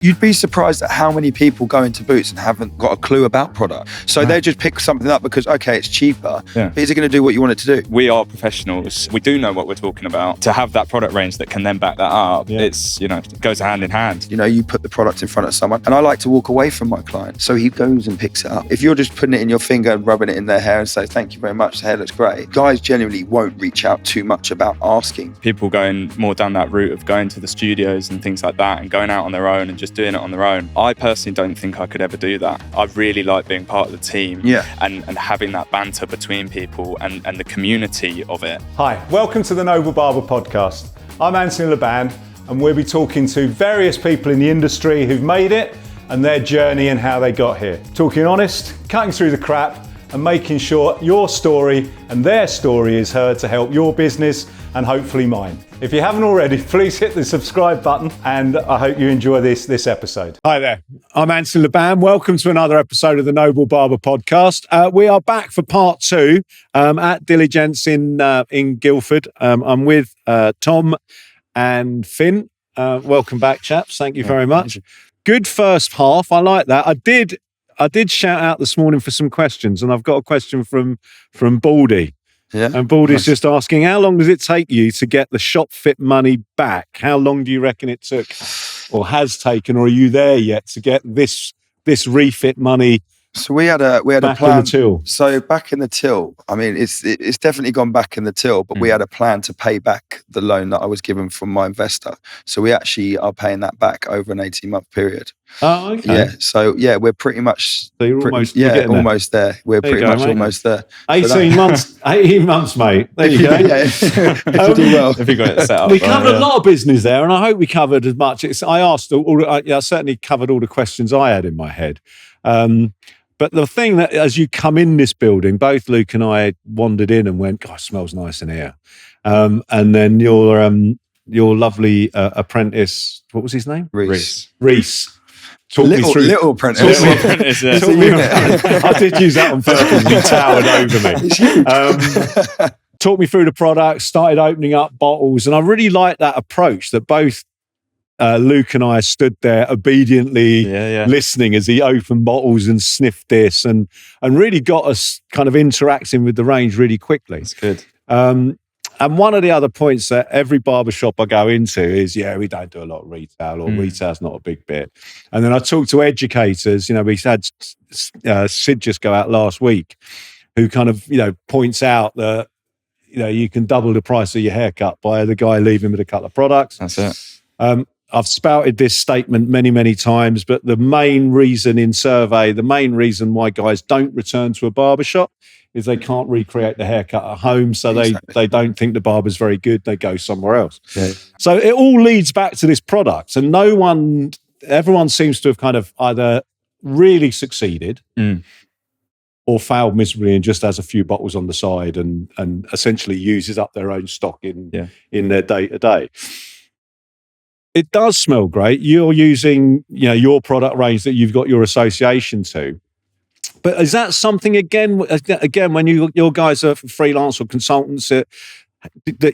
You'd be surprised at how many people go into Boots and haven't got a clue about product. So they just pick something up because, okay, it's cheaper. But is it going to do what you want it to do? We are professionals. We do know what we're talking about. To have that product range that can then back that up, it's, it goes hand in hand. You put the product in front of someone, and I like to walk away from my client. So he goes and picks it up. If you're just putting it in your finger and rubbing it in their hair and say, thank you very much, the hair looks great, guys generally won't reach out too much about asking. People going more down that route of going to the studios and things like that and going out on their own and just doing it on their own. I personally don't think I could ever do that. I really like being part of the team and having that banter between people and the community of it. Hi, welcome to the Noble Barber podcast. I'm Anthony Laban, and we'll be talking to various people in the industry who've made it and their journey and how they got here. Talking honest, cutting through the crap, and making sure your story and their story is heard to help your business and hopefully mine. If you haven't already, please hit the subscribe button, and I hope you enjoy this episode. Hi there, I'm Anthony Laban. Welcome to another episode of the Noble Barber podcast. We are back for part 2 at Diligence in Guildford. I'm with Tom and Finn. Welcome back, chaps. Thank you very much. Good first half. I like that. I did shout out this morning for some questions, and I've got a question from Baldy. Yeah. And Baldy's just asking, how long does it take you to get the shop fit money back? How long do you reckon it took or has taken, or are you there yet to get this refit money? So we had a plan. In the till. So back in the till, I mean, it's definitely gone back in the till, but we had a plan to pay back the loan that I was given from my investor. So we actually are paying that back over an 18-month period. Oh, okay. Yeah. So we're pretty much. So you're almost almost there. We're pretty much almost there. 18 months, mate. There you go. If you do well. If you got it set up. We covered a lot of business there, and I hope we covered as much. I certainly covered all the questions I had in my head. But the thing that, as you come in this building, both Luke and I wandered in and went, "God, it smells nice in here." And then your lovely apprentice, what was his name? Reese. Little apprentice. I did use that on purpose. He towered over me. Talked me through the product, started opening up bottles, and I really like that approach that both Luke and I stood there obediently listening as he opened bottles and sniffed this and really got us kind of interacting with the range really quickly. That's good. And one of the other points that every barbershop I go into is, we don't do a lot of retail, or retail's not a big bit. And then I talk to educators, we had Sid just go out last week, who kind of, points out that, you can double the price of your haircut by the guy leaving with a couple of products. That's it. I've spouted this statement many, many times, but the main reason why guys don't return to a barbershop is they can't recreate the haircut at home, so they don't think the barber's very good, they go somewhere else. Yeah. So it all leads back to this product, and everyone seems to have kind of either really succeeded or failed miserably and just has a few bottles on the side and essentially uses up their own stock in their day-to-day. It does smell great. You're using, your product range that you've got your association to. But is that something again when your guys are freelance or consultants that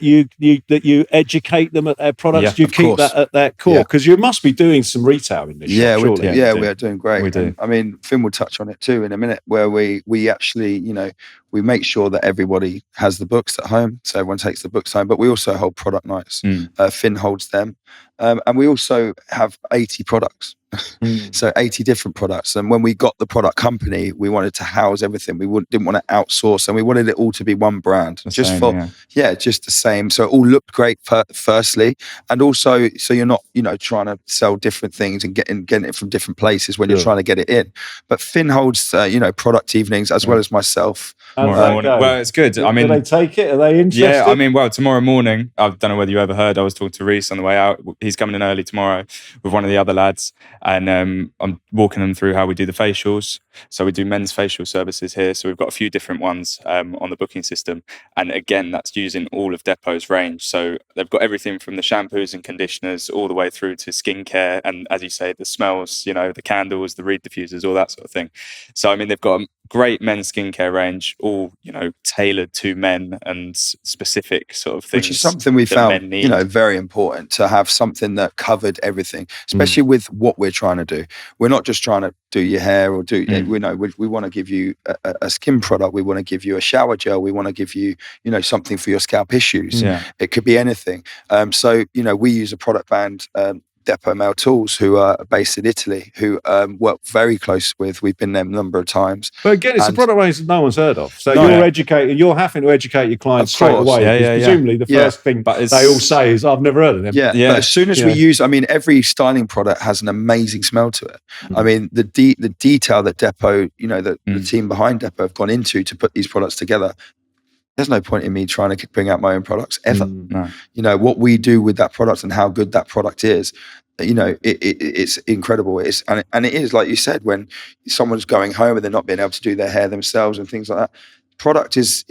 you educate them at their products? You keep that at their core because you must be doing some retail in this. We are doing great. We do. I mean, Finn will touch on it too in a minute, where we actually, we make sure that everybody has the books at home, so everyone takes the books home. But we also hold product nights. Finn holds them, and we also have 80 products. So 80 different products. And when we got the product company, we wanted to house everything. We didn't want to outsource, and we wanted it all to be one brand. Just the same. So it all looked great firstly, and also so you're not trying to sell different things and getting it from different places when you're trying to get it in. But Finn holds product evenings as well as myself. Tomorrow morning. Well, it's good. I mean, do they take it? Are they interested? Yeah, I mean, tomorrow morning, I don't know whether you ever heard, I was talking to Reese on the way out. He's coming in early tomorrow with one of the other lads, and I'm walking them through how we do the facials. So we do men's facial services here. So we've got a few different ones on the booking system. And again, that's using all of Depot's range. So they've got everything from the shampoos and conditioners all the way through to skincare. And as you say, the smells, the candles, the reed diffusers, all that sort of thing. So, I mean, they've got great men's skincare range, all, you know, tailored to men and specific sort of things. Which is something we found, you know, very important to have something that covered everything, especially with what we're trying to do. We're not just trying to do your hair or do, we know, we want to give you a skin product. We want to give you a shower gel. We want to give you, you know, something for your scalp issues. It could be anything. So, you know, we use a product band, Depot Male Tools, who are based in Italy, who work very close with. We've been there a number of times. But again, it's a product range that no one's heard of. So you're having to educate your clients straight away. Presumably the first thing they all say is, I've never heard of them. But as soon as we use, I mean, every styling product has an amazing smell to it. I mean, the detail that Depot, you know, the team behind Depot have gone into to put these products together. There's no point in me trying to bring out my own products ever. You know, what we do with that product and how good that product is, you know, it's incredible. And it is, like you said, when someone's going home and they're not being able to do their hair themselves and things like that, product is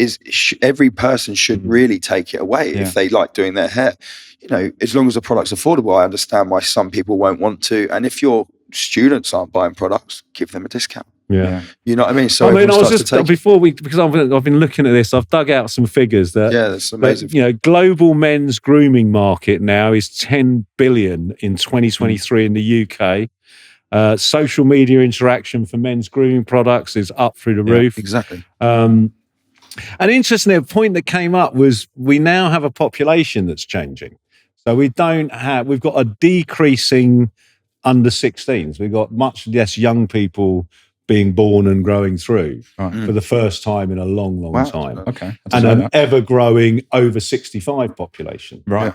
every person should really take it away if they like doing their hair. You know, as long as the product's affordable, I understand why some people won't want to. And if your students aren't buying products, give them a discount. You know what I mean? So I was just because I've been looking at this, I've dug out some figures that that's amazing. You know, global men's grooming market now is 10 billion in 2023 in the UK. Social media interaction for men's grooming products is up through the roof. Exactly. And interestingly, a point that came up was we now have a population that's changing. So we've got a decreasing under 16s. We've got much less young people being born and growing through for the first time in a long time. Okay. And an ever-growing over 65 population. Right.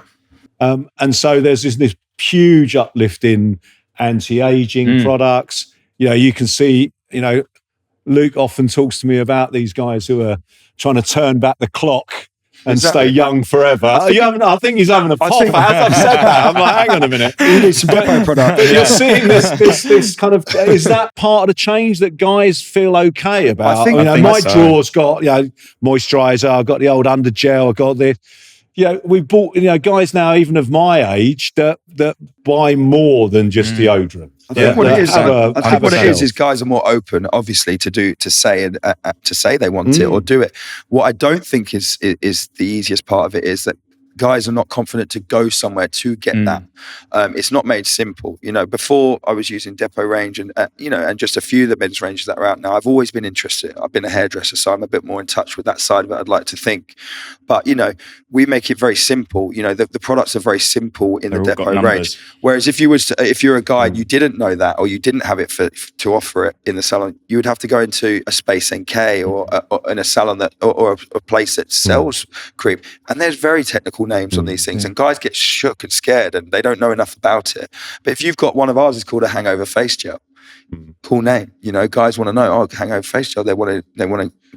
And so there's this huge uplift in anti-aging products. You know, you can see, you know, Luke often talks to me about these guys who are trying to turn back the clock and stay young forever. I think he's having a pop. As I've said that, I'm like, hang on a minute. You need some Depot product. But you're seeing this kind of, is that part of the change that guys feel okay about? I think my drawer's got, you know, moisturiser, I've got the old under gel, I've got this. You know, we bought, you know, guys now, even of my age, that buy more than just deodorant. I think what it is guys are more open, obviously, to say they want it or do it. What I don't think is the easiest part of it is that guys are not confident to go somewhere to get that. It's not made simple. You know, before I was using Depot range and you know, and just a few of the men's ranges that are out now, I've always been interested. I've been a hairdresser, so I'm a bit more in touch with that side of it, I'd like to think. But, you know, we make it very simple. You know, the products are very simple in the Depot range. Whereas if you're a guy and you didn't know that, or you didn't have it to offer it in the salon, you would have to go into a Space NK or in a salon that or a place that sells cream. And there's very technical names on these things, and guys get shook and scared and they don't know enough about it. But if you've got one of ours, it's called a hangover face gel. Cool name, you know. Guys want to know. Oh, hangover face gel. They want to.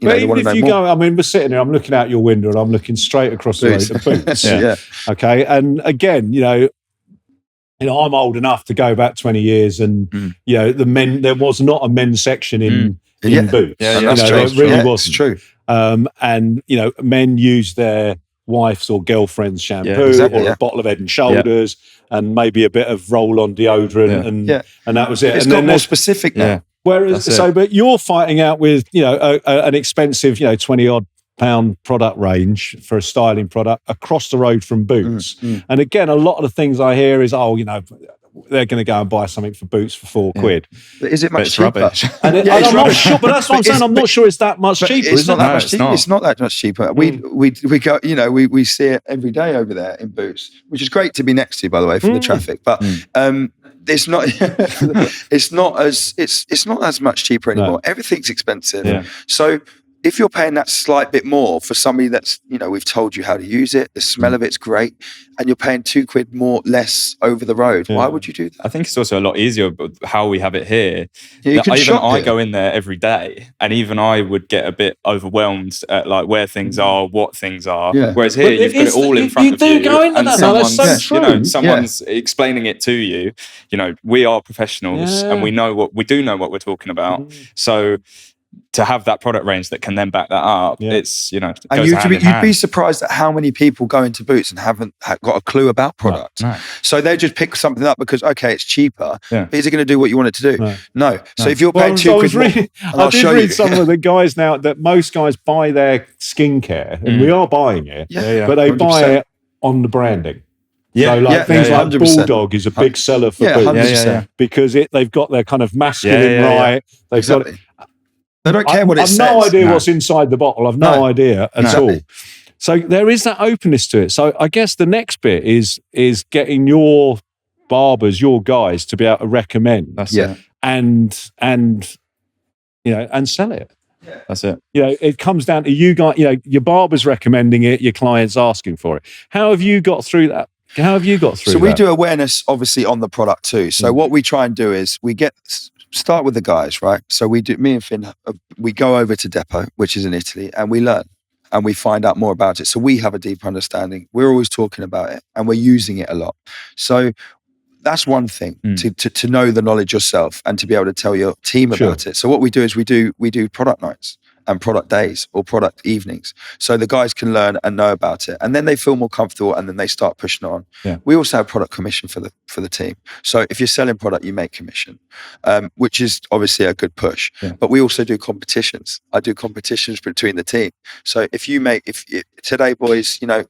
You know, they want to know more. Go, I mean, we're sitting here. I'm looking out your window and I'm looking straight across the road to Boots. Okay, and again, you know, I'm old enough to go back 20 years, and you know, there was not a men's section in Boots. That's true. It really wasn't. It's true. And you know, men use their wife's or girlfriend's shampoo or a bottle of Head and Shoulders and maybe a bit of roll-on deodorant and that was it. It's and got more specific now. Whereas, but you're fighting out with, you know, an expensive, you know, 20-odd pound product range for a styling product across the road from Boots. And again, a lot of the things I hear is, oh, you know, they're going to go and buy something for Boots for £4. But is it much cheaper? And I'm not sure, but that's what I'm saying. I'm not sure it's that much cheaper. It's not that much cheaper. It's not that much cheaper. We go, you know, we see it every day over there in Boots, which is great to be next to, by the way, from the traffic. But it's not. It's not as much cheaper anymore. No. Everything's expensive. So if you're paying that slight bit more for somebody that's, you know, we've told you how to use it, the smell of it's great, and you're paying £2 less over the road, why would you do that? I think it's also a lot easier how we have it here. I go in there every day, and even I would get a bit overwhelmed at like where things are, what things are. Whereas here, you've got it all in front of you. You do go into that. That's so true. You know, someone's explaining it to you. You know, we are professionals, and we do know what we're talking about. So to have that product range that can then back that up, it's, you know, it and goes hand in hand. You'd be surprised at how many people go into Boots and haven't got a clue about product. No. So they just pick something up because, okay, it's cheaper. But is it going to do what you want it to do? No. So if you're paying £2 more, I did read some of the guys now that most guys buy their skincare, and we are buying it, but they 100%. Buy it on the branding. So things like 100%. Bulldog is a big seller for Boots because they've got their kind of masculine right. They've got it. They don't care what it says. I've no idea what's inside the bottle. I've no idea at all. So there is that openness to it. So I guess the next bit is getting your barbers, your guys, to be able to recommend and you know, and sell it. Yeah. That's it. You know, it comes down to you guys. You know, your barber's recommending it, your client's asking for it. How have you got through that? So we do awareness, obviously, on the product too. So what we try and do is start with the guys, right? So me and Finn, we go over to Depot, which is in Italy, and we learn and we find out more about it. So we have a deep understanding. We're always talking about it and we're using it a lot. So that's one thing, to know the knowledge yourself and to be able to tell your team about it. So what we do is we do product nights and product days or product evenings. So the guys can learn and know about it. And then they feel more comfortable and then they start pushing it on. Yeah. We also have product commission for the team. So if you're selling product, you make commission, which is obviously a good push. Yeah. But we also do competitions. I do competitions between the team. So if today, boys, you know,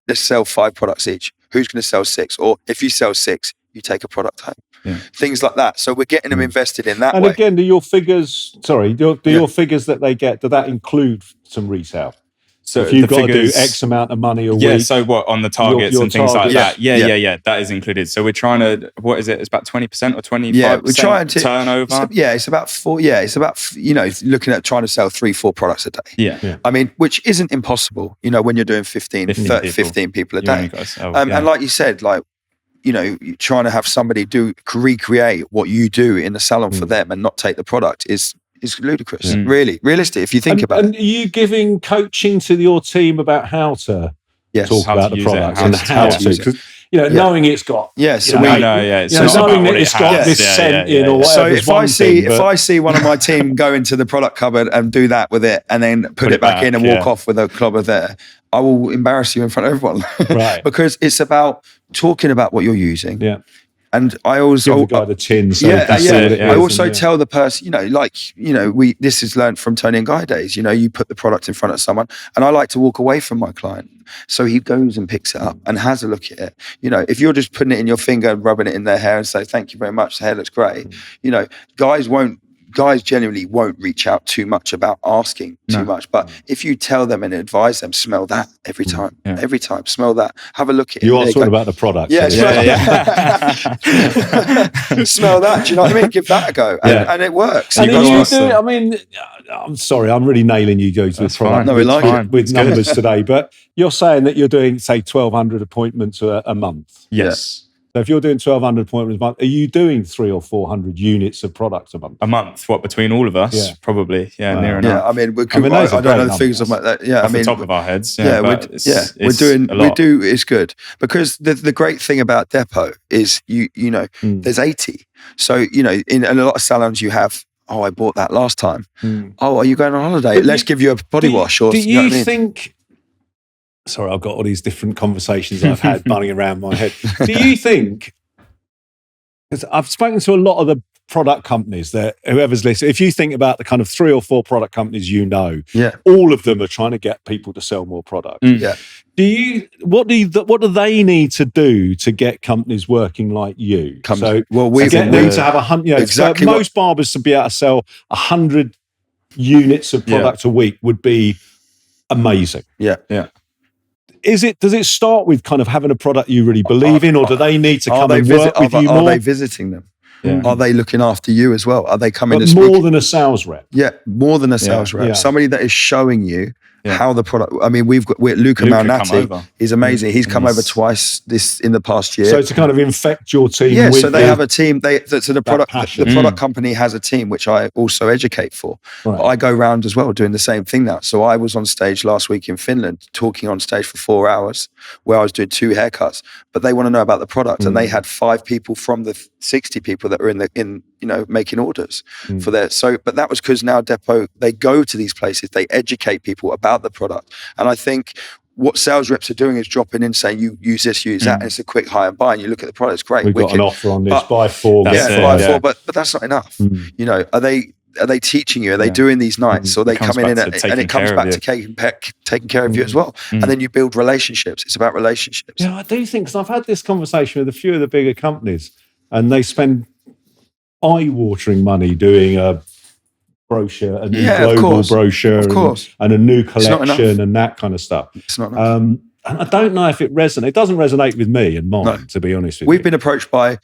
let's sell 5 products each. Who's going to sell 6? Or if you sell 6, you take a product home. Yeah. Things like that. So we're getting them invested in that way. And again, do your figures that they get, do that include some resale? So if you've got to do X amount of money a week. Yeah, so what, on the targets and things like that? Yeah, that is included. So we're trying to, what is it? It's about 20% or 25% we're trying to, turnover? It's about 4. Yeah, it's about, you know, looking at trying to sell 3-4 products a day. Yeah. I mean, which isn't impossible, you know, when you're doing 15 people a day. And like you said, like, you know, trying to have somebody recreate what you do in the salon for them and not take the product is ludicrous. Really realistic if you think about it. And are you giving coaching to your team about how to talk about the product and how to use it? You know, knowing it's got it's knowing that it's got this scent in or whatever. So if I see one of my team go into the product cupboard and do that with it and then put it back in and walk off with a clobber there, I will embarrass you in front of everyone. Right. Because it's about talking about what you're using. Yeah. And I always give the guy the chin. So I also tell the person, you know, like, you know, this is learned from Tony and Guy days. You know, you put the product in front of someone, and I like to walk away from my client, so he goes and picks it up and has a look at it. You know, if you're just putting it in your finger and rubbing it in their hair and say thank you very much, the hair looks great. You know, guys generally won't reach out too much about asking too much. But if you tell them and advise them, smell that every time. Yeah. Every time, smell that. Have a look at it. You are talking about the product. Yeah. Smell that. Do you know what I mean? Give that a go. And it works. And I mean, I'm sorry, I'm really nailing you guys with product. With numbers today. But you're saying that you're doing, say, 1,200 appointments a month. Yes. So if you're doing 1,200 appointments a month, are you doing 300 or 400 units of products a month? A month? What, between all of us? Yeah. Probably. Yeah, near enough. Yeah, I mean, I don't know the figures of that. Yeah, off the top of our heads. It's good because the great thing about Depot is you know there's 80. So you know in a lot of salons you have. Oh, I bought that last time. Oh, are you going on holiday? Let's give you a body wash. Or do you think? Sorry, I've got all these different conversations I've had running around my head. Do you think, because I've spoken to a lot of the product companies that whoever's listening, if you think about the kind of 3 or 4 product companies you know, all of them are trying to get people to sell more product. What do they need to do to get companies working like you? We get them to have 100, most barbers to be able to sell 100 units of product a week would be amazing. Yeah. Does it start with kind of having a product you really believe in, or do they need to come and work with you more? Are they visiting them? Yeah. Are they looking after you as well? Are they coming more than a sales rep? Yeah, more than a sales rep. Somebody that is showing you how the product. I mean, we've got Luca Malnati. He's amazing. He's come over twice in the past year. So to kind of infect your team. Yeah. So they have a team. The product company has a team which I also educate for. Right. I go round as well doing the same thing now. So I was on stage last week in Finland talking on stage for 4 hours where I was doing 2 haircuts. But they want to know about the product, and they had 5 people from the 60 people that were in making orders for their. So, but that was because now Depot, they go to these places, they educate people about the product. And I think what sales reps are doing is dropping in saying, you use this, use that, and it's a quick hire and buy, and you look at the product, it's great. We've got an offer on this, buy 4, get 5. Buy 4, but that's not enough. Are they teaching you? Are they doing these nights? Or they come in and it comes back to taking care of you as well. And then you build relationships. It's about relationships. Yeah, I do think, because I've had this conversation with a few of the bigger companies, and they spend eye-watering money doing a brochure, a new global brochure, and a new collection and that kind of stuff. It's not enough. And I don't know if it resonates. It doesn't resonate with me and mine, to be honest with you. We've been approached by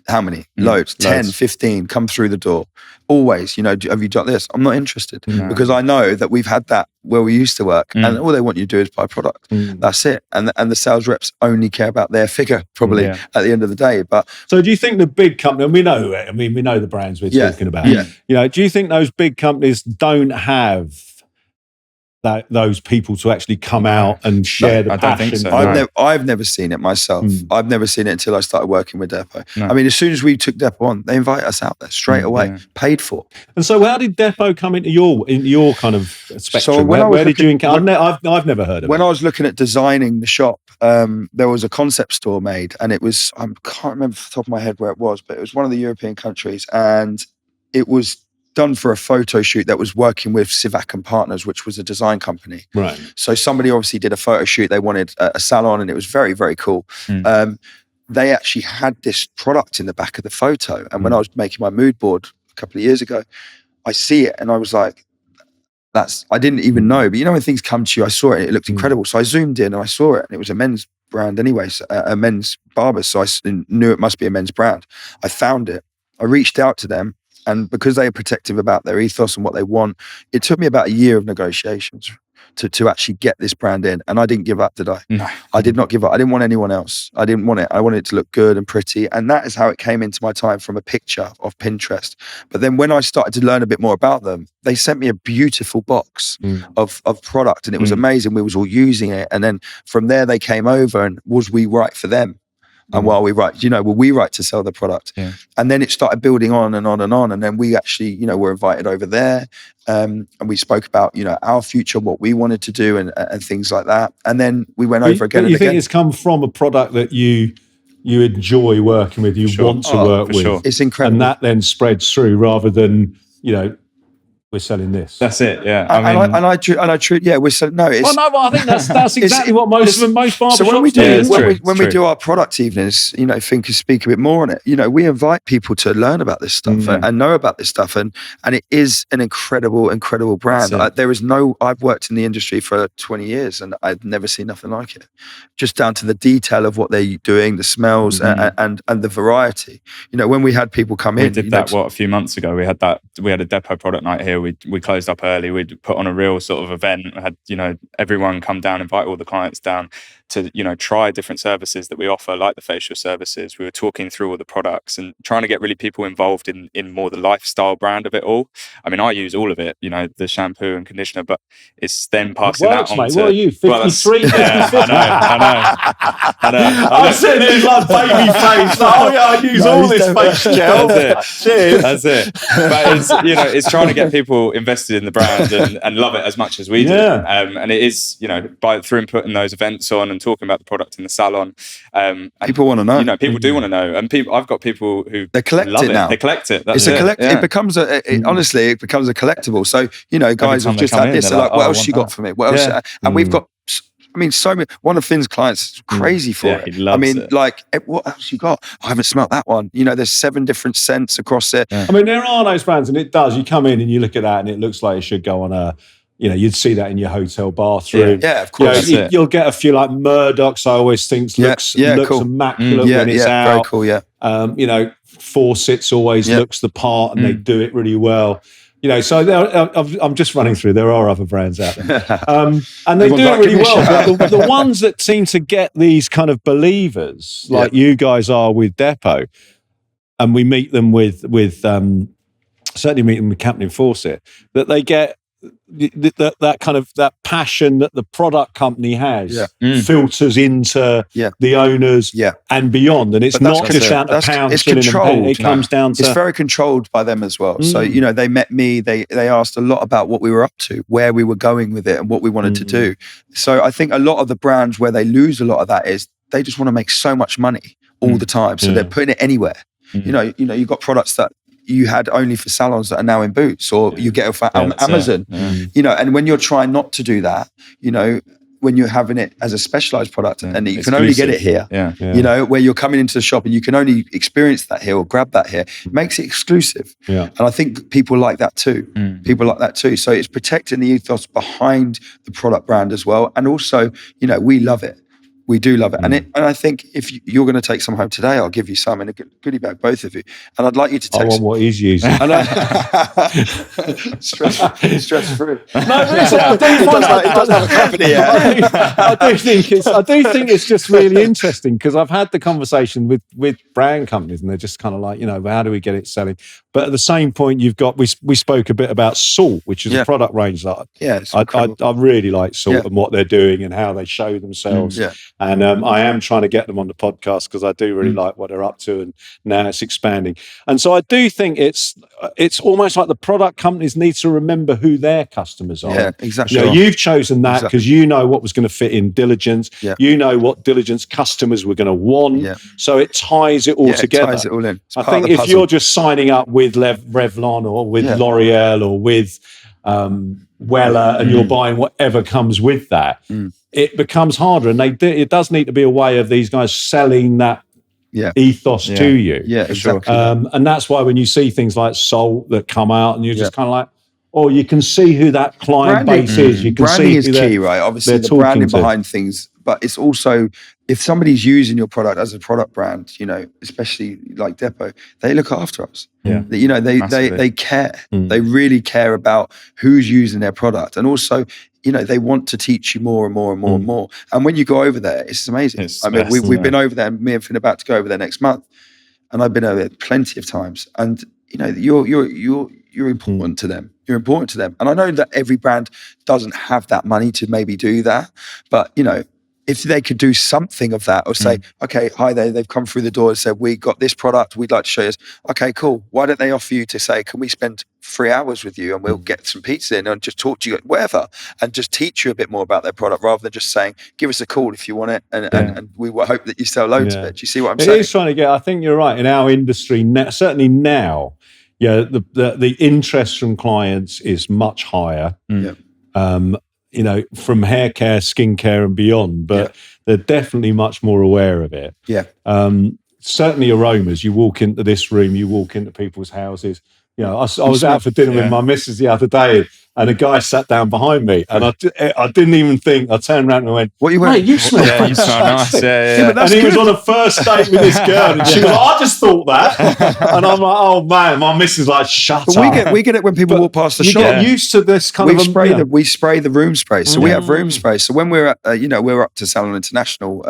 how many? Loads. 10, 15 come through the door. Always, have you done this? I'm not interested because I know that we've had that where we used to work and all they want you to do is buy product. That's it. And the sales reps only care about their figure probably at the end of the day. But so do you think the big company, and we know the brands we're talking about. Do you think those big companies don't have those people to actually come out and share the passion? I don't think so. I've never seen it myself. I've never seen it until I started working with Depot. I mean, as soon as we took Depot on, they invited us out there straight away, paid for. And so, how did Depot come into your kind of spectrum? So where did you encounter? I've never heard of it. When I was looking at designing the shop, there was a concept store made, and it was, I can't remember off the top of my head where it was, but it was one of the European countries, and it was done for a photo shoot that was working with Civac and Partners, which was a design company. Right. So somebody obviously did a photo shoot. They wanted a salon, and it was very, very cool. They actually had this product in the back of the photo. And when I was making my mood board a couple of years ago, I see it and I was like, I didn't even know. But when things come to you, I saw it and it looked incredible. So I zoomed in and I saw it, and it was a men's brand anyway, a men's Barbers. So I knew it must be a men's brand. I found it. I reached out to them. And because they are protective about their ethos and what they want, it took me about a year of negotiations to actually get this brand in. And I didn't give up, did I? No. I did not give up. I didn't want anyone else. I didn't want it. I wanted it to look good and pretty. And that is how it came into my time, from a picture of Pinterest. But then when I started to learn a bit more about them, they sent me a beautiful box of product, and it was amazing. We was all using it. And then from there, they came over, and was we right for them? And while we write, were we right to sell the product? Yeah. And then it started building on and on and on. And then we actually, were invited over there. And we spoke about, our future, what we wanted to do and things like that. And then we went over again and again. You think it's come from a product that you enjoy working with, want to work with? Sure. It's incredible. And that then spreads through rather than, we're selling this. That's it, yeah. We're selling. No, it's. Well, no, I think that's exactly what most barber so when we shops do we do our product evenings, think and speak a bit more on it. We invite people to learn about this stuff and know about this stuff, and it is an incredible brand. I've worked in the industry for 20 years, and I've never seen nothing like it. Just down to the detail of what they're doing, the smells, and the variety. When we had people come in, we did that a few months ago. We had a Depot product night here. We closed up early. We'd put on a real sort of event. We had, everyone come down, invite all the clients down to, try different services that we offer, like the facial services. We were talking through all the products and trying to get really people involved in more the lifestyle brand of it all. I mean, I use all of it, the shampoo and conditioner, but it's then passing that on mate. to... What are you, 53? I know. I'm sitting here like baby face. I use all this face gel. That's it. But it's trying to get people invested in the brand and love it as much as we do. And it is, through putting those events on and talking about the product in the salon. People want to know. People do want to know. And I've got people who they collect love it now. They collect it. It's a collect. It becomes honestly, it becomes a collectible. So, guys have just had this. They're like, what else you got for me? What else? And we've got, so many. One of Finn's clients is crazy for it. He loves it. What else you got? I haven't smelt that one. There's 7 different scents across it. I mean, there are those brands, and it does. You come in and you look at that, and it looks like it should go on a. You'd see that in your hotel bathroom. Yeah, of course. You'll get a few like Murdoch's. I always think looks cool. immaculate when it's out. Very cool. Yeah. Faucets always looks the part, and they do it really well. So I'm just running through. There are other brands out there, and they do it really well. But the ones that seem to get these kind of believers, like you guys are with Depot, and we meet them with certainly meet them with Captain Fawcett, that they get that kind of that passion that the product company has filters into the owners and beyond, and it's not just down to pounds. It's controlled. It comes down to it's very controlled by them as well. So they met me. They asked a lot about what we were up to, where we were going with it, and what we wanted to do. So I think a lot of the brands where they lose a lot of that is they just want to make so much money all the time. So they're putting it anywhere. You've got products that you had only for salons that are now in Boots, or you get it for Amazon. And when you're trying not to do that, when you're having it as a specialized product and you can only get it here, where you're coming into the shop and you can only experience that here or grab that here, it makes it exclusive. And I think people like that too. So it's protecting the ethos behind the product brand as well. And also, we love it. We do love it. And I think if you're going to take some home today, I'll give you some in a goodie bag, both of you. And I'd like you to take I want what he's using. Stress-free. No, it does have a company yet. I do think it's just really interesting, because I've had the conversation with brand companies, and they're just kind of like, how do we get it selling? But at the same point, we spoke a bit about Salt, which is a product range that I really like Salt and what they're doing and how they show themselves. And I am trying to get them on the podcast, because I do really like what they're up to, and now it's expanding. And so I do think it's almost like the product companies need to remember who their customers are. Yeah, exactly. You've chosen that because you know what was going to fit in Diligence. You know what Diligence customers were going to want. So it ties it all together. It ties it all in. I think if you're just signing up with Revlon or with L'Oreal or with Weller, and you're buying whatever comes with that, it becomes harder. And it does need to be a way of these guys selling that ethos to you. Yeah, exactly. And that's why when you see things like Salt that come out, and you're just kind of like, you can see who that client base is. You can branding see is key, right? Obviously, the branding behind things, but it's also, if somebody's using your product as a product brand, especially like Depot, they look after us. They care. They really care about who's using their product, and also, they want to teach you more and more and more and more. And when you go over there, it's amazing. We've been over there, and me and Finn are about to go over there next month, and I've been over there plenty of times. And you're important to them. You're important to them. And I know that every brand doesn't have that money to maybe do that, but if they could do something of that, or say, okay, hi there, they've come through the door and said, we got this product, we'd like to show you. Okay, cool. Why don't they offer you to say, can we spend 3 hours with you and we'll get some pizza in and just talk to you, whatever, and just teach you a bit more about their product, rather than just saying, give us a call if you want it, and we will hope that you sell loads of it. Do you see what I'm saying? It is trying to get, I think you're right, in our industry, certainly now, the interest from clients is much higher. From hair care, skincare and beyond, but they're definitely much more aware of it. Certainly aromas. You walk into this room, you walk into people's houses. I was out for dinner with my missus the other day, and a guy sat down behind me, and I didn't even think. I turned around and went, "What are you wearing? Mate, you smell you smell nice." And he was on a first date with this girl, and she was like, "I just thought that," and I'm like, "Oh man," my missus like, "Shut up." We get it when people walk past the shop. You get used to this kind of. We spray the room spray, so we have room spray. So when we're at, we're up to Salon International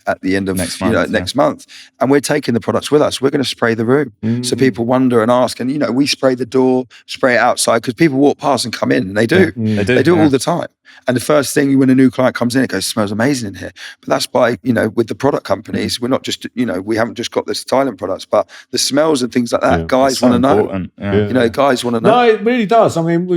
at the end of next month, and we're taking the products with us. We're going to spray the room, so people wonder and ask, and we spray the door, spray it outside, because people walk past and come in, and they do. They do it all the time. And the first thing when a new client comes in, it goes, "Smells amazing in here." But that's by, with the product companies, we're not just, we haven't just got the styling products, but the smells and things like that. Guys want to know. Guys want to know. No, it really does. I mean,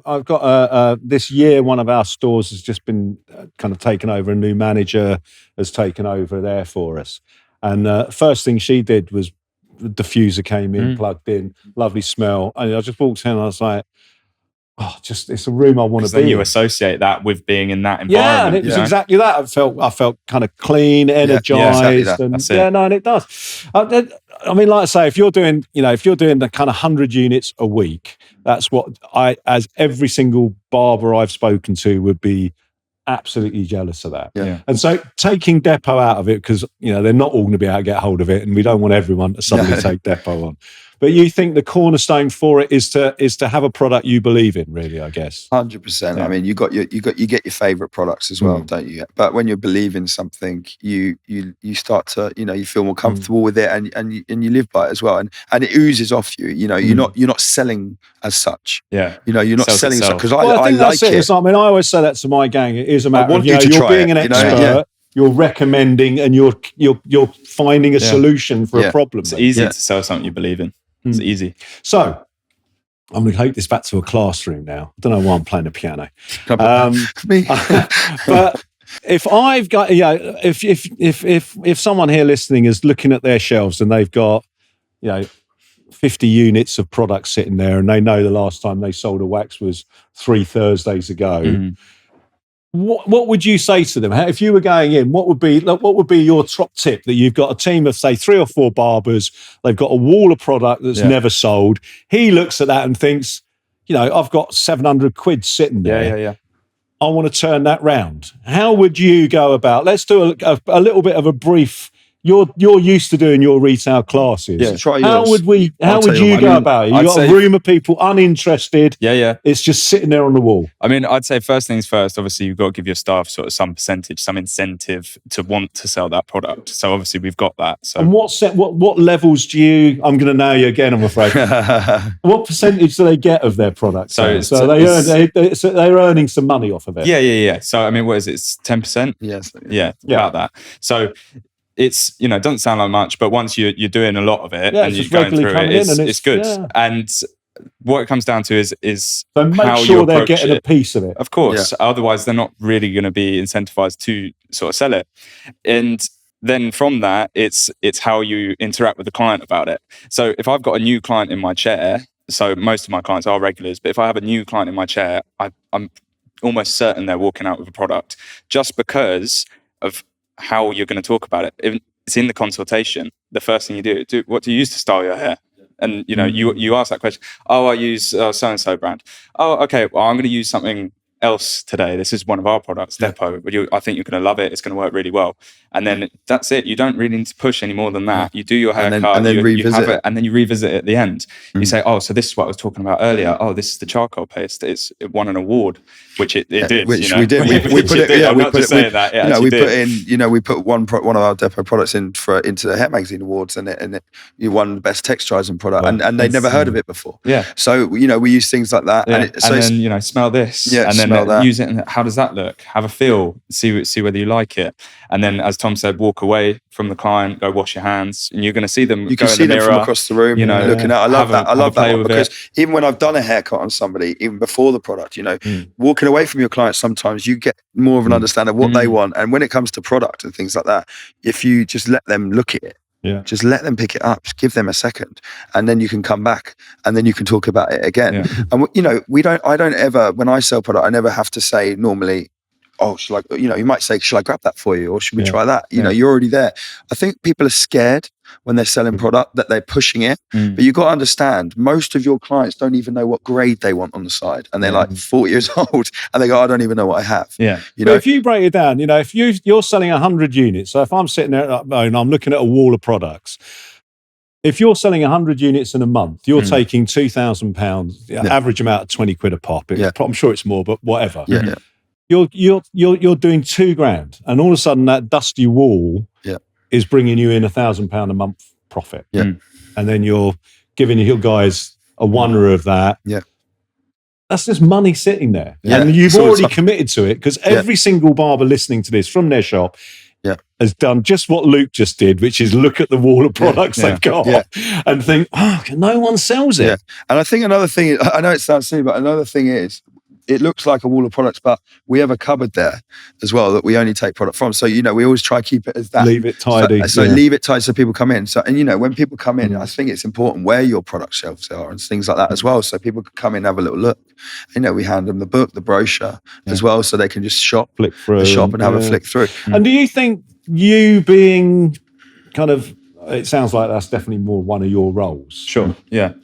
I've got this year, one of our stores has just been kind of taken over. A new manager has taken over there for us. And first thing she did was the diffuser came in, plugged in, lovely smell. And I just walked in and I was like, it's a room I want to be in. Then you associate that with being in that environment. Yeah, and it was exactly that. I felt kind of clean, energized, and it does. I mean, like I say, if you're doing the kind of 100 units a week, that's what as every single barber I've spoken to would be absolutely jealous of that. And so taking Depot out of it, because they're not all going to be able to get hold of it, and we don't want everyone to suddenly take Depot on. But you think the cornerstone for it is to have a product you believe in, really, I guess. 100%. I mean, you get your favorite products as well, don't you? But when you believe in something, you start to, you feel more comfortable with it, and you live by it as well, and it oozes off you. You're not selling as such. Yeah. You're not selling as such, because I think like that's it. I mean, I always say that to my gang. It is a matter of you're being an expert. You're recommending, and you're finding a solution for a problem. It's easy to sell something you believe in. It's easy. So I'm going to take this back to a classroom now. I don't know why I'm playing the piano. Me. But if I've got, if someone here listening is looking at their shelves and they've got, 50 units of products sitting there, and they know the last time they sold a wax was 3 Thursdays ago. What would you say to them? If you were going in, what would be your top tip? That you've got a team of, say, 3 or 4 barbers, they've got a wall of product that's never sold. He looks at that and thinks, I've got 700 quid sitting there. I want to turn that round. How would you go about? Let's do a little bit of a brief. You're used to doing your retail classes. Yeah, try yours. How would you go about it? You've got a room of people uninterested. Yeah. It's just sitting there on the wall. I mean, I'd say first things first, obviously you've got to give your staff sort of some percentage, some incentive to want to sell that product. So obviously we've got that. So, and what levels do you, I'm going to know you again, I'm afraid. What percentage do they get of their product? So they're earning some money off of it. Yeah. So, I mean, what is it? It's 10%? Yes. Yeah, about that. So it's, it doesn't sound like much, but once you're doing a lot of it and you're going through it, it's good. Yeah. And what it comes down to is so make how sure you they're getting a piece of it. Of course. Yeah. Otherwise, they're not really going to be incentivized to sort of sell it. And then from that, it's how you interact with the client about it. So if I've got a new client in my chair, so most of my clients are regulars, but if I have a new client in my chair, I'm almost certain they're walking out with a product just because of how you're going to talk about it. It's in the consultation. The first thing you do, what do you use to style your hair? And you ask that question. Oh, I use so-and-so brand. Oh, okay. Well, I'm going to use something else today. This is one of our products, Depot. I think you're going to love it. It's going to work really well. And then that's it. You don't really need to push any more than that. You do your haircut, and then revisit it. And then you revisit it at the end. You say, oh, so this is what I was talking about earlier. Oh, this is the charcoal paste. It won an award, which it did. Which we did. We put it. Yeah, I'm not just saying that. We put in. We put one of our Depot products into the Hair Magazine Awards, and you won the best texturizing product, and they'd never heard of it before. Yeah. So we use things like that, and then smell this, and then use it. And how does that look? Have a feel. See whether you like it. And then, as Tom said, walk away from the client, go wash your hands, and you're going to see them. You can see them from across the room, looking at. I love that. I love that one, because even when I've done a haircut on somebody, even before the product, walking away from your client, sometimes you get more of an understanding of what they want. And when it comes to product and things like that, if you just let them look at it, just let them pick it up, just give them a second, and then you can come back and then you can talk about it again. And I don't ever, when I sell product, I never have to say normally, oh, you might say, should I grab that for you? Or should we try that? You're already there. I think people are scared when they're selling product that they're pushing it. But you've got to understand, most of your clients don't even know what grade they want on the side. And they're like 40 years old and they go, I don't even know what I have. Yeah. But if you break it down, if you're selling 100 units, so if I'm sitting there and I'm looking at a wall of products, if you're selling 100 units in a month, you're taking £2,000, average amount of 20 quid a pop. I'm sure it's more, but whatever. Yeah. You're doing £2,000, and all of a sudden that dusty wall is bringing you in £1,000 a month profit. Yeah. And then you're giving your guys a wonder of that. Yeah. That's just money sitting there. Yeah. And you've already committed to it, because every single barber listening to this from their shop has done just what Luke just did, which is look at the wall of products they've got and think, oh, no one sells it. Yeah. And I think another thing, I know it sounds silly, but another thing is, it looks like a wall of products, but we have a cupboard there as well that we only take product from. So, we always try to keep it as that. Leave it tidy. So leave it tidy so people come in. So, and when people come in, I think it's important where your product shelves are and things like that as well. So people can come in and have a little look. We hand them the book, the brochure as well, so they can just flick through the shop and have a flick through. And do you think you being kind of, it sounds like that's definitely more one of your roles. Sure. Yeah.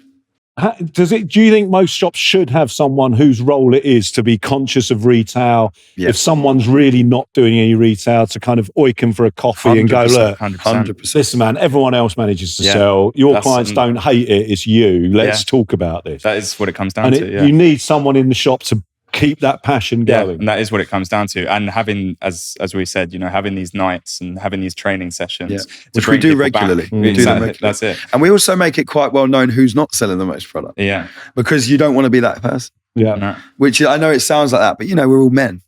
Do you think most shops should have someone whose role it is to be conscious of retail? Yeah. If someone's really not doing any retail, to kind of oik them for a coffee and go, look, 100%. Listen, man, everyone else manages to sell. Your clients don't hate it. It's you. Let's talk about this. That is what it comes down to. You need someone in the shop to keep that passion going. And that is what it comes down to. And having, as we said, having these nights and having these training sessions, which we do regularly. That's it. And we also make it quite well known who's not selling the most product. Yeah, because you don't want to be that person. Yeah, no. Which I know it sounds like that, but we're all men.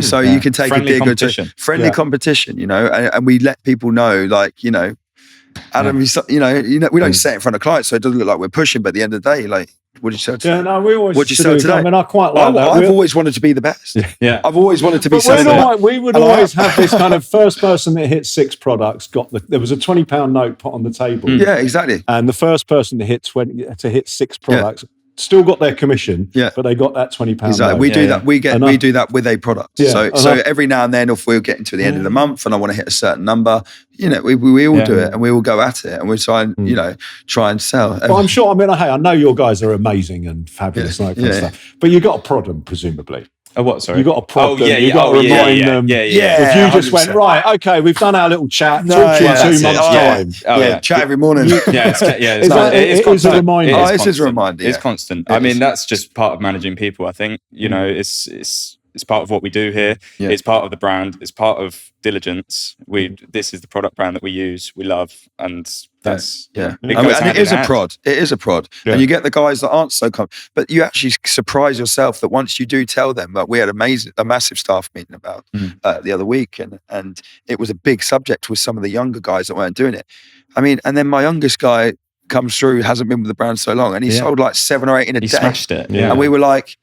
So you can take friendly a dig or two. Friendly competition. And we let people know, like, Adam, we don't say it in front of clients, so it doesn't look like we're pushing. But at the end of the day, like, what did you sell today? Yeah, no, we always. What did you sell today? I mean, I quite like that. I've always wanted to be the best. Yeah, I've always wanted to be. We would always have this kind of first person that hit 6 products there was a £20 note put on the table. Yeah, exactly. And the first person to hit 6 products. Still got their commission, but they got that £20. Exactly. We do that. We do that with a product. So every now and then, if we're getting to the end of the month and I want to hit a certain number, we all do it and we all go at it and we try and sell. Well, I'm sure. I mean, I know your guys are amazing and fabulous and that kind of stuff, but you got to prod them, presumably. What? Sorry, you got to prod them. You got to remind them. Yeah. If you just 100%. Went right, okay, we've done our little chat. Talk to you in 2 months' time. Chat every morning. It's a reminder. It is a reminder. It's constant. I mean, that's just part of managing people. I think it's part of what we do here. Yeah. It's part of the brand. It's part of Diligence. This is the product brand that we use, we love, and that's and it is a prod. It is a prod, and you get the guys that aren't so but you actually surprise yourself that once you do tell them. Like, we had a massive staff meeting about the other week, and it was a big subject with some of the younger guys that weren't doing it. I mean, and then my youngest guy comes through, hasn't been with the brand so long, and he sold like 7 or 8 in a day. He smashed it, and we were like,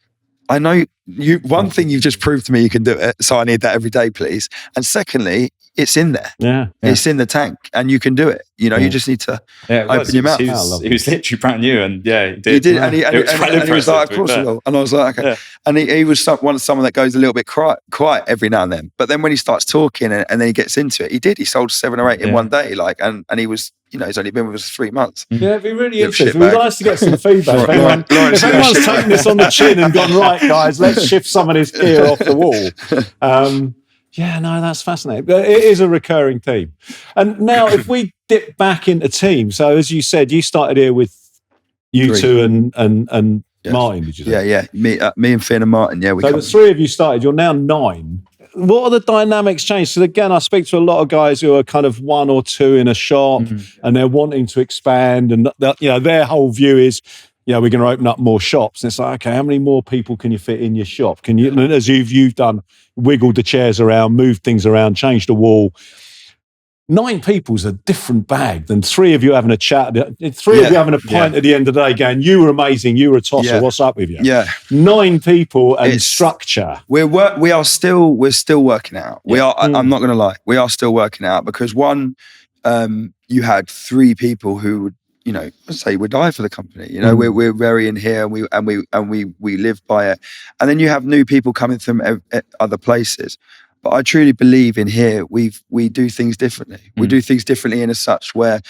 I know you. One thing you've just proved to me, you can do it. So I need that every day, please. And secondly, it's in there. Yeah. It's in the tank, and you can do it. You just need to open your mouth. He was literally brand new, and he did. He did, and he was like, "Of course I will." And I was like, "Okay." Yeah. And he was someone that goes a little bit quiet every now and then. But then when he starts talking and then he gets into it, he did. He sold 7 or 8 in one day, and he was. He's only been with us 3 months. Yeah, it'd be really interesting. It'd be nice to get some feedback. If anyone's taken this on the chin and gone, right, guys, let's shift some of this gear off the wall. That's fascinating. But it is a recurring theme. And now, if we dip back into team, so as you said, you started here with you 2 and Martin, did you say? Yeah. Me and Finn and Martin. Yeah, so the 3 of you started. You're now 9. What are the dynamics changed? So again, I speak to a lot of guys who are kind of 1 or 2 in a shop, and they're wanting to expand, and their whole view is, we're going to open up more shops. And it's like, okay, how many more people can you fit in your shop? Can you, as you've done, wiggled the chairs around, moved things around, changed the wall? 9 people's a different bag than 3 of you having a chat. 3 of you having a pint at the end of the day going, you were amazing, you were a tosser, what's up with you? Yeah. 9 people and structure. We're still working out. We are, I'm not going to lie, we are still working out, because one, you had 3 people who would, say would die for the company. We're very in here, and we live by it. And then you have new people coming from other places. But I truly believe in here, we do things differently. We do things differently in a such where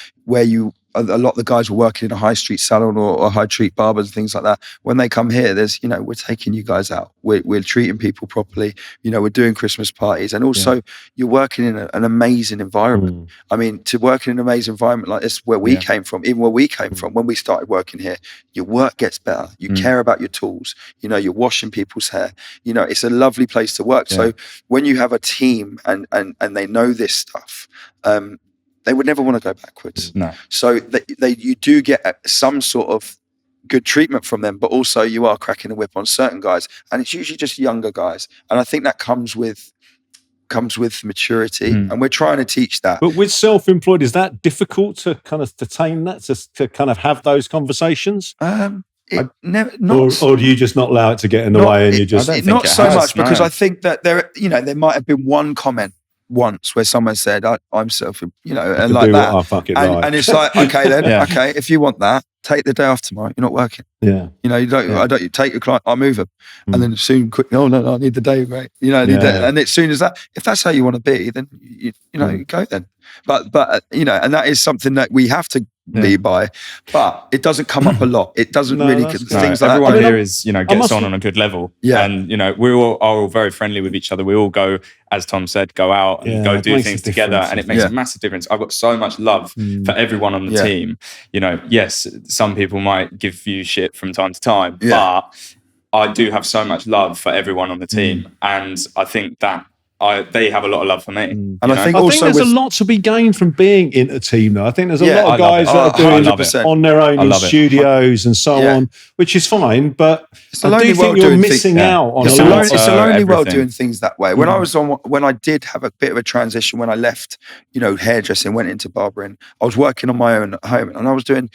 a lot of the guys were working in a high street salon or high street barbers and things like that. When they come here, there's, we're taking you guys out. We're treating people properly. We're doing Christmas parties. And also you're working in an amazing environment. I mean, to work in an amazing environment like this, where we came from, even where we came from, when we started working here, your work gets better. You care about your tools. You're washing people's hair. It's a lovely place to work. So when you have a team and they know this stuff, they would never want to go backwards. No. So you do get some sort of good treatment from them, but also you are cracking the whip on certain guys, and it's usually just younger guys. And I think that comes with maturity, and we're trying to teach that. But with self-employed, is that difficult to kind of tame that, to kind of have those conversations? Or do you just not allow it to get in the way, and you just not so much, because I think that there might have been one comment once where someone said, I'm self, and like that. And it's like, okay, then, okay, if you want that, take the day off tomorrow. You're not working. Yeah. You take your client, I'll move them. And then soon, quick, no, I need the day, right? I need that. And as soon as that, if that's how you want to be, then, you go then. But and that is something that we have to me by, but it doesn't come up a lot. It doesn't things like everyone that. here is, gets on a good level. Yeah. And, we all are all very friendly with each other. We all go, as Tom said, go out and go do things together. And it makes a massive difference. I've got so much love for everyone on the team. Yes, some people might give you shit from time to time, but I do have so much love for everyone on the team. And I think that they have a lot of love for me. And I think there's a lot to be gained from being in a team, though. I think there's a lot of guys that are doing it on their own in studios and so on, which is fine. But I do think you're missing out on a lot. It's a lonely world doing things that way. When I did have a bit of a transition, when I left, hairdressing, went into barbering, I was working on my own at home, and I was doing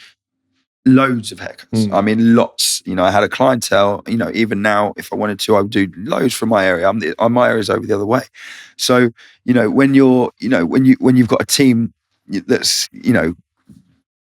loads of haircuts. I mean, lots. I had a clientele. Even now, if I wanted to, I would do loads from my area. My area's over the other way. So, when you've got a team that's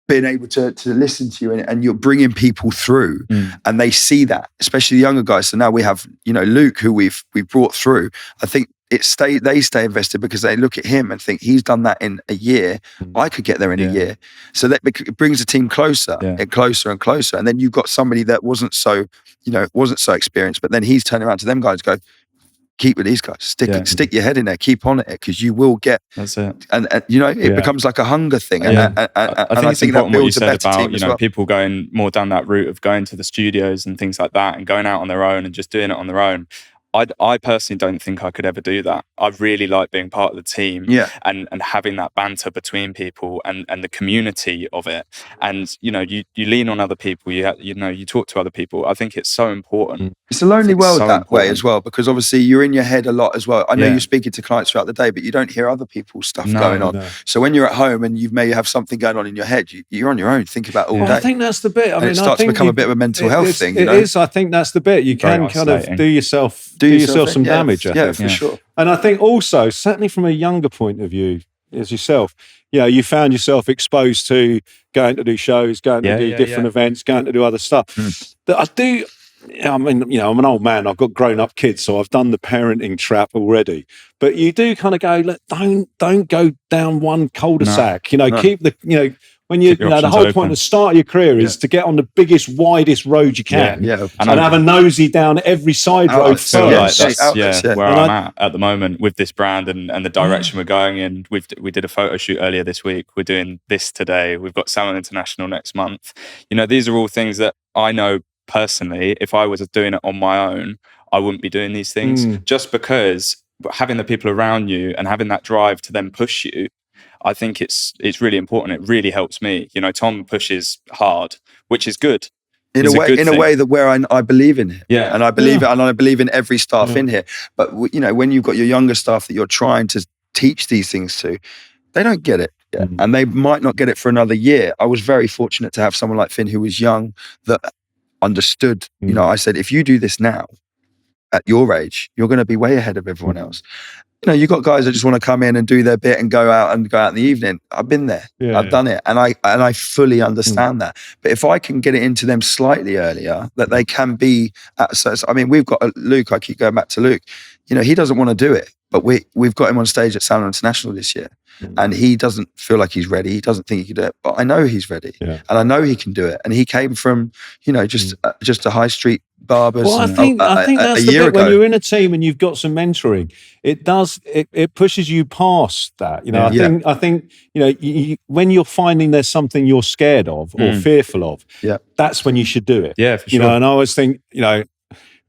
being able to listen to you and you're bringing people through, and they see that, especially the younger guys. So now we have Luke, who we've brought through. I think they stay invested because they look at him and think he's done that in a year. I could get there in a year. So that it brings the team closer and closer and closer. And then you've got somebody that wasn't so experienced, but then he's turning around to them guys and go, keep with these guys, stick your head in there, keep on it, because you will get. That's it. And it becomes like a hunger thing. And I think that builds a better team as well. People going more down that route of going to the studios and things like that and going out on their own and just doing it on their own. I personally don't think I could ever do that. I really like being part of the team and having that banter between people and the community of it. And, you lean on other people, you talk to other people. I think it's so important. It's a lonely world that way as well, because obviously you're in your head a lot as well. I know you're speaking to clients throughout the day, but you don't hear other people's stuff going on. No. So when you're at home and you may have something going on in your head, you're on your own, think about all day. I think that's the bit. It starts to become a bit of a mental health thing. It is. I think that's the bit. You can kind of do yourself some damage. I think. For sure. And I think also, certainly from a younger point of view, as yourself, you found yourself exposed to going to do shows, going to do different events, going to do other stuff. That I do. I'm an old man. I've got grown-up kids, so I've done the parenting trap already. But you do kind of go, look, don't go down one cul-de-sac. Keep the when you the whole point at the start of your career is to get on the biggest, widest road you can, and have a nosy down every side road. I feel like that's where I'm at the moment with this brand and the direction we're going in. We did a photo shoot earlier this week. We're doing this today. We've got Salmon International next month. These are all things that I know personally. If I was doing it on my own, I wouldn't be doing these things. Just because having the people around you and having that drive to then push you, I think it's really important. It really helps me. Tom pushes hard, which is good. In a way that where I believe in it. Yeah. And I believe it, and I believe in every staff in here. But when you've got your younger staff that you're trying to teach these things to, they don't get it. And they might not get it for another year. I was very fortunate to have someone like Finn who was young that understood. I said, if you do this now at your age, you're going to be way ahead of everyone else. You got guys that just want to come in and do their bit and go out in the evening. I've been there. I've done it. And I fully understand that. But if I can get it into them slightly earlier, that they can be we've got Luke, I keep going back to Luke. He doesn't want to do it, but we've got him on stage at Salmon International this year. And he doesn't feel like he's ready. He doesn't think he can do it, but I know he's ready, and I know he can do it. And he came from, just a high street Barbers. Well, I think that's the bit when you're in a team and you've got some mentoring. It pushes you past that. I think when you're finding there's something you're scared of or fearful of, that's when you should do it. Yeah, for sure. And I always think,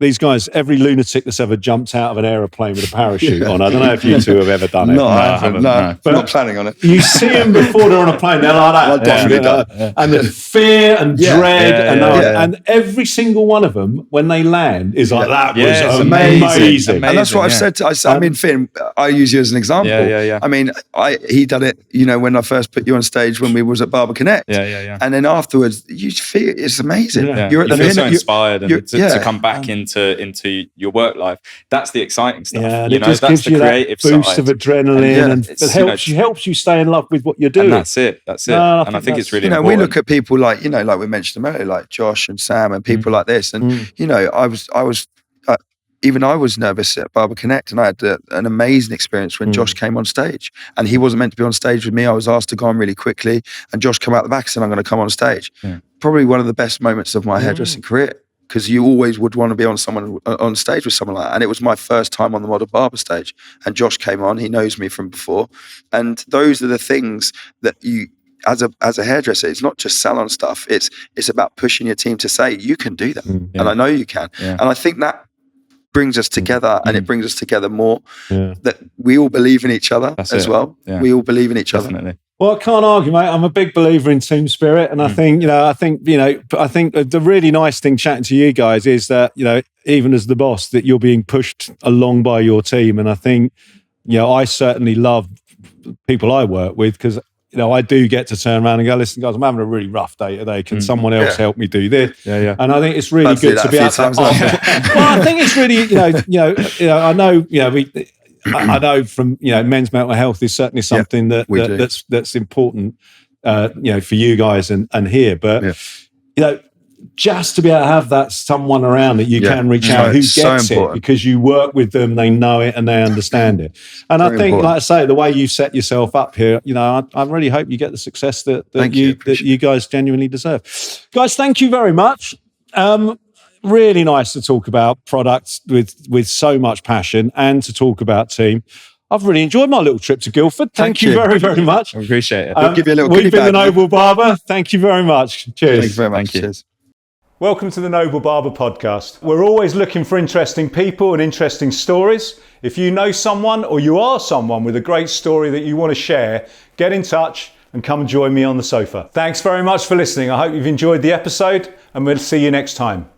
these guys, every lunatic that's ever jumped out of an aeroplane with a parachute on. I don't know if you two have ever done it. No, I haven't. No, but not planning on it. You see them before they're on a plane. They're like that. And the fear and dread. And every single one of them, when they land, is like, that was amazing. And that's what I've said. Finn, I use you as an example. Yeah. I mean, he done it, when I first put you on stage when we was at Barber Connect. Yeah. And then afterwards, you feel it's amazing. Yeah. You're at the feel so inspired to come back into your work life. That's the exciting stuff. It just that's gives the you creative that boost side. of adrenaline, and it helps you stay in love with what you're doing. And that's it. And I think it's really important. We look at people like like we mentioned earlier, like Josh and Sam and people like this. And I was even I was nervous at Barber Connect, and I had an amazing experience when Josh came on stage, and he wasn't meant to be on stage with me. I was asked to go on really quickly, and Josh came out the back and said, I'm going to come on stage. Probably one of the best moments of my hairdressing career, because you always would want to be on stage with someone like that. And it was my first time on the Model Barber stage, and Josh came on. He knows me from before, and those are the things that you, as a hairdresser, it's not just salon stuff. It's about pushing your team to say, you can do that, and I know you can. And I think that brings us together, and it brings us together more. That we all believe in each other well. We all believe in each other. Well, I can't argue, mate. I'm a big believer in team spirit, and I think the really nice thing chatting to you guys is that, even as the boss, that you're being pushed along by your team, and I think, I certainly love people I work with, because I do get to turn around and go, listen, guys, I'm having a really rough day today. Can someone else help me do this? And I think it's really good to be able to. Well, I think it's really, I know, I know from men's mental health is certainly something that's important, for you guys and here. But just to be able to have that someone around that you can reach out who gets it, because you work with them, they know it and they understand it. And I think, like I say, the way you set yourself up here, I really hope you get the success that you guys genuinely deserve. Guys, thank you very much. Really nice to talk about products with so much passion, and to talk about team. I've really enjoyed my little trip to Guildford. Thank you very, very much. I appreciate it. We'll give you a little We've been the Noble Barber. Thank you very much. Cheers. Thank you very much. Cheers. Welcome to the Noble Barber podcast. We're always looking for interesting people and interesting stories. If you know someone, or you are someone with a great story that you want to share, get in touch and come join me on the sofa. Thanks very much for listening. I hope you've enjoyed the episode, and we'll see you next time.